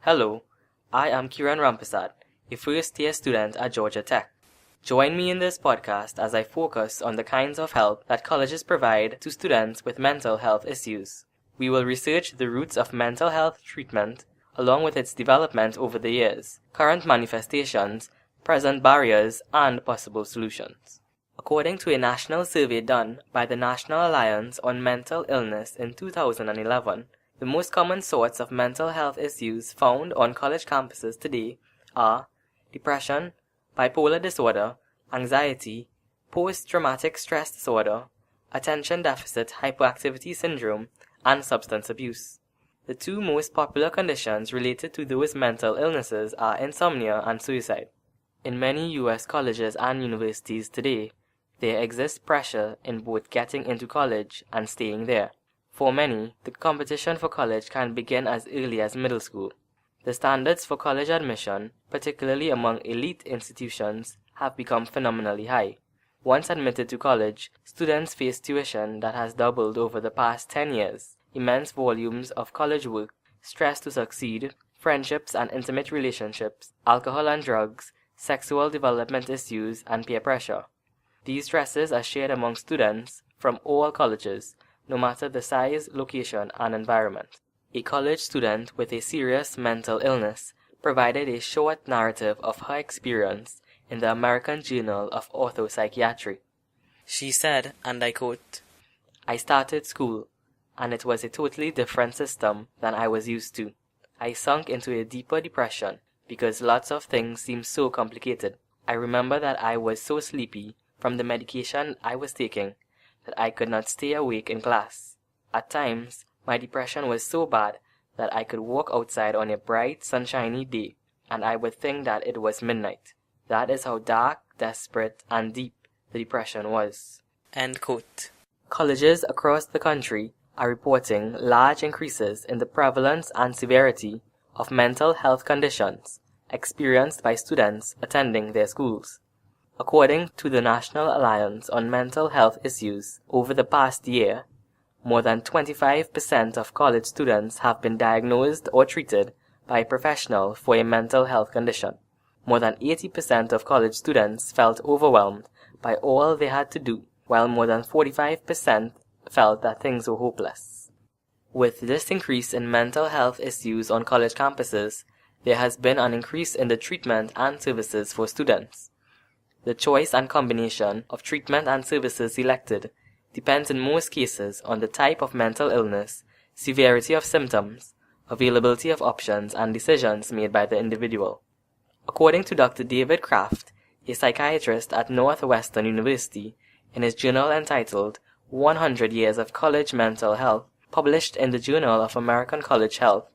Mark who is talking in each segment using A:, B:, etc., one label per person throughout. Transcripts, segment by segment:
A: Hello, I am Kiran Ramprasad, a first-year student at Georgia Tech. Join me in this podcast as I focus on the kinds of help that colleges provide to students with mental health issues. We will research the roots of mental health treatment, along with its development over the years, current manifestations, present barriers, and possible solutions. According to a national survey done by the National Alliance on Mental Illness in 2011, the most common sorts of mental health issues found on college campuses today are depression, bipolar disorder, anxiety, post-traumatic stress disorder, attention deficit hyperactivity syndrome, and substance abuse. The two most popular conditions related to those mental illnesses are insomnia and suicide. In many U.S. colleges and universities today, there exists pressure in both getting into college and staying there. For many, the competition for college can begin as early as middle school. The standards for college admission, particularly among elite institutions, have become phenomenally high. Once admitted to college, students face tuition that has doubled over the past 10 years, immense volumes of college work, stress to succeed, friendships and intimate relationships, alcohol and drugs, sexual development issues, and peer pressure. These stresses are shared among students from all colleges, no matter the size, location, and environment. A college student with a serious mental illness provided a short narrative of her experience in the American Journal of Orthopsychiatry. She said, and I quote, "I started school, and it was a totally different system than I was used to. I sunk into a deeper depression because lots of things seemed so complicated. I remember that I was so sleepy from the medication I was taking that I could not stay awake in class. At times, my depression was so bad that I could walk outside on a bright, sunshiny day, and I would think that it was midnight. That is how dark, desperate, and deep the depression was." End quote. Colleges across the country are reporting large increases in the prevalence and severity of mental health conditions experienced by students attending their schools. According to the National Alliance on Mental Health Issues, over the past year, more than 25% of college students have been diagnosed or treated by a professional for a mental health condition. More than 80% of college students felt overwhelmed by all they had to do, while more than 45% felt that things were hopeless. With this increase in mental health issues on college campuses, there has been an increase in the treatment and services for students. The choice and combination of treatment and services selected depends in most cases on the type of mental illness, severity of symptoms, availability of options, and decisions made by the individual. According to Dr. David Kraft, a psychiatrist at Northwestern University, in his journal entitled 100 Years of College Mental Health, published in the Journal of American College Health,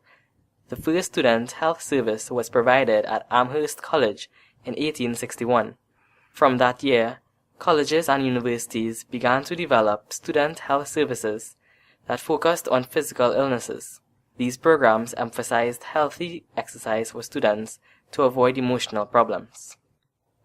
A: the first student health service was provided at Amherst College in 1861. From that year, colleges and universities began to develop student health services that focused on physical illnesses. These programs emphasized healthy exercise for students to avoid emotional problems.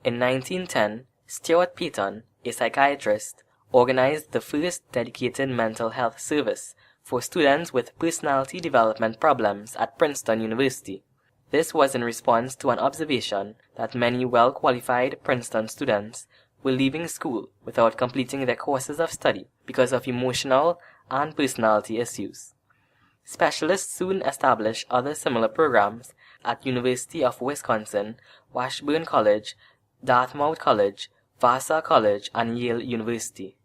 A: In 1910, Stuart Peyton, a psychiatrist, organized the first dedicated mental health service for students with personality development problems at Princeton University. This was in response to an observation that many well-qualified Princeton students were leaving school without completing their courses of study because of emotional and personality issues. Specialists soon established other similar programs at University of Wisconsin, Washburn College, Dartmouth College, Vassar College, and Yale University.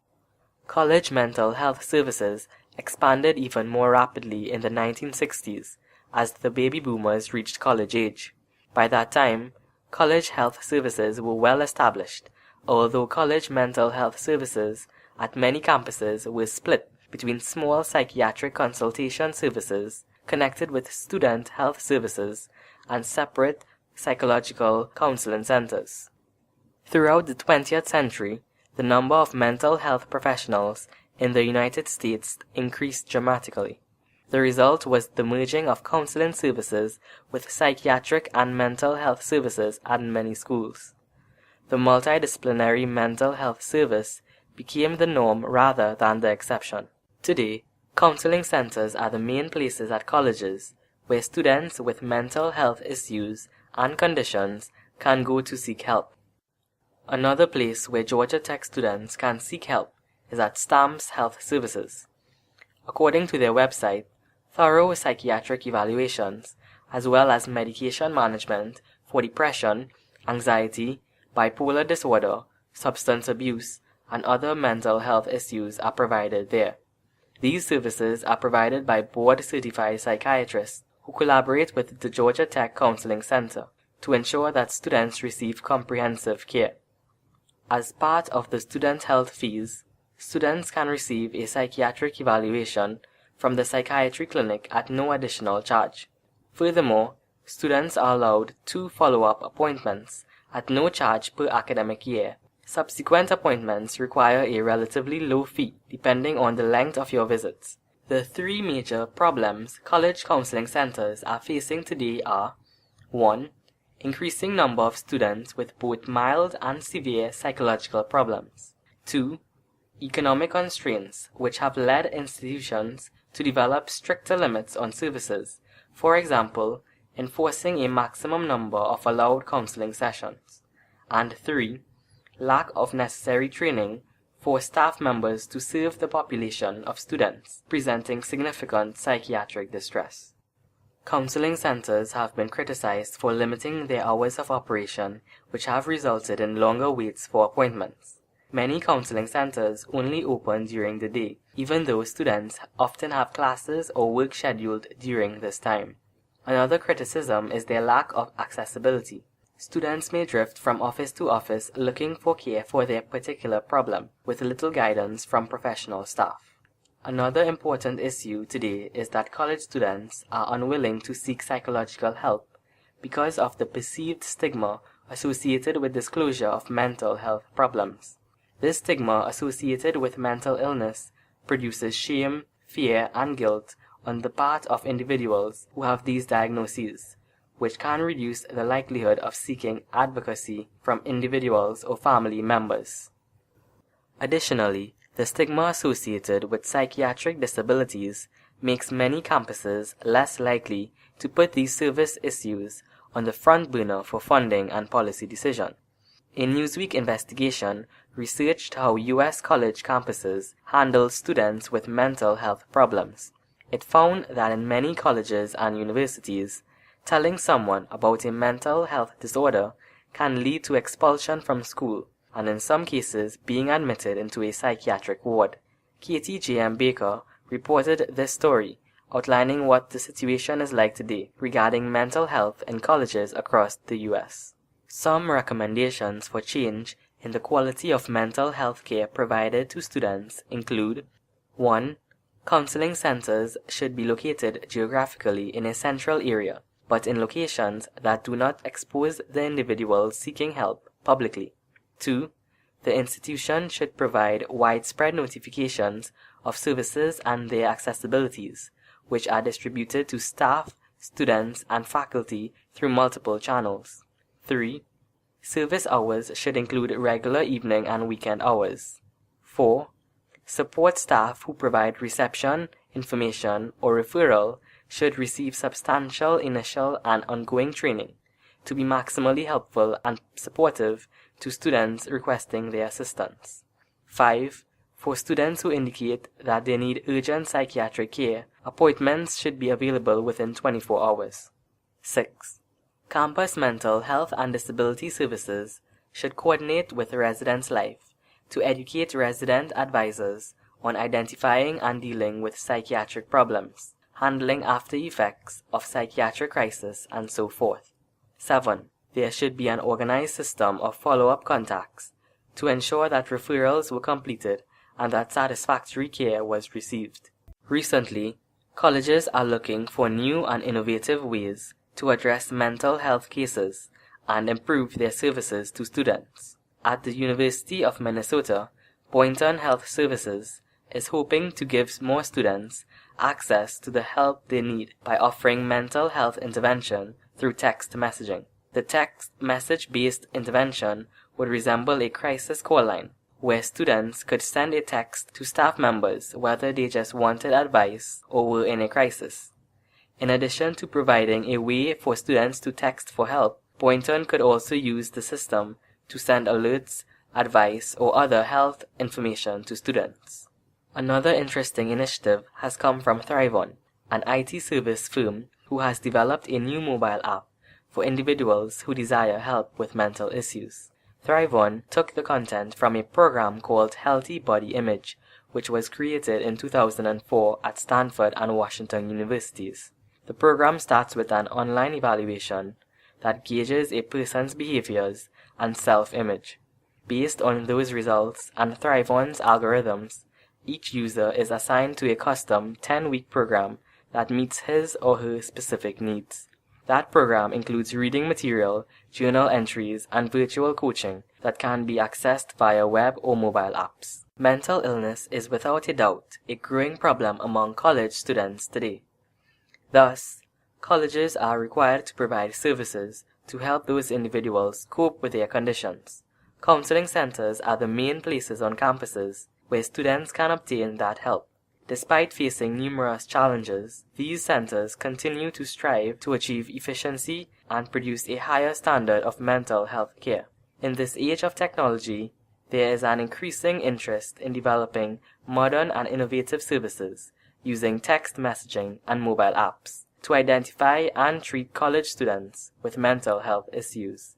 A: College mental health services expanded even more rapidly in the 1960s as the baby boomers reached college age. By that time, college health services were well established, although college mental health services at many campuses were split between small psychiatric consultation services connected with student health services and separate psychological counseling centers. Throughout the 20th century, the number of mental health professionals in the United States increased dramatically. The result was the merging of counseling services with psychiatric and mental health services at many schools. The multidisciplinary mental health service became the norm rather than the exception. Today, counseling centers are the main places at colleges where students with mental health issues and conditions can go to seek help. Another place where Georgia Tech students can seek help is at STAMS Health Services. According to their website, thorough psychiatric evaluations, as well as medication management for depression, anxiety, bipolar disorder, substance abuse, and other mental health issues are provided there. These services are provided by board-certified psychiatrists who collaborate with the Georgia Tech Counseling Center to ensure that students receive comprehensive care. As part of the student health fees, students can receive a psychiatric evaluation from the psychiatry clinic at no additional charge. Furthermore, students are allowed 2 follow-up appointments at no charge per academic year. Subsequent appointments require a relatively low fee depending on the length of your visits. The 3 major problems college counseling centers are facing today are 1. Increasing number of students with both mild and severe psychological problems. 2. Economic constraints, which have led institutions to develop stricter limits on services, for example, enforcing a maximum number of allowed counseling sessions. And 3. Lack of necessary training for staff members to serve the population of students presenting significant psychiatric distress. Counseling centers have been criticized for limiting their hours of operation, which have resulted in longer waits for appointments. Many counseling centers only open during the day, even though students often have classes or work scheduled during this time. Another criticism is their lack of accessibility. Students may drift from office to office looking for care for their particular problem, with little guidance from professional staff. Another important issue today is that college students are unwilling to seek psychological help because of the perceived stigma associated with disclosure of mental health problems. This stigma associated with mental illness produces shame, fear, and guilt on the part of individuals who have these diagnoses, which can reduce the likelihood of seeking advocacy from individuals or family members. Additionally, the stigma associated with psychiatric disabilities makes many campuses less likely to put these service issues on the front burner for funding and policy decision. A Newsweek investigation researched how U.S. college campuses handle students with mental health problems. It found that in many colleges and universities, telling someone about a mental health disorder can lead to expulsion from school, and in some cases being admitted into a psychiatric ward. Katie J.M. Baker reported this story, outlining what the situation is like today regarding mental health in colleges across the U.S. Some recommendations for change in the quality of mental health care provided to students include 1. Counseling centers should be located geographically in a central area, but in locations that do not expose the individual seeking help publicly. 2. The institution should provide widespread notifications of services and their accessibilities, which are distributed to staff, students, and faculty through multiple channels. 3. Service hours should include regular evening and weekend hours. 4. Support staff who provide reception, information, or referral should receive substantial initial and ongoing training to be maximally helpful and supportive to students requesting their assistance. 5. For students who indicate that they need urgent psychiatric care, appointments should be available within 24 hours. 6. Campus mental health and disability services should coordinate with Residence Life to educate resident advisors on identifying and dealing with psychiatric problems, handling after effects of psychiatric crisis, and so forth. 7. There should be an organized system of follow-up contacts to ensure that referrals were completed and that satisfactory care was received. Recently, colleges are looking for new and innovative ways to address mental health cases and improve their services to students. At the University of Minnesota, Boynton Health Services is hoping to give more students access to the help they need by offering mental health intervention through text messaging. The text message-based intervention would resemble a crisis call line, where students could send a text to staff members whether they just wanted advice or were in a crisis. In addition to providing a way for students to text for help, Boynton could also use the system to send alerts, advice, or other health information to students. Another interesting initiative has come from Thrivon, an IT service firm who has developed a new mobile app for individuals who desire help with mental issues. Thrivon took the content from a program called Healthy Body Image, which was created in 2004 at Stanford and Washington universities. The program starts with an online evaluation that gauges a person's behaviors and self-image. Based on those results and Thrivon's algorithms, each user is assigned to a custom 10-week program that meets his or her specific needs. That program includes reading material, journal entries, and virtual coaching that can be accessed via web or mobile apps. Mental illness is without a doubt a growing problem among college students today. Thus, colleges are required to provide services to help those individuals cope with their conditions. Counseling centers are the main places on campuses where students can obtain that help. Despite facing numerous challenges, these centers continue to strive to achieve efficiency and produce a higher standard of mental health care. In this age of technology, there is an increasing interest in developing modern and innovative services using text messaging and mobile apps to identify and treat college students with mental health issues.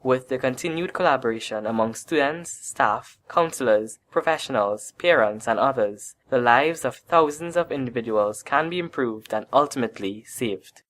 A: With the continued collaboration among students, staff, counselors, professionals, parents, and others, the lives of thousands of individuals can be improved and ultimately saved.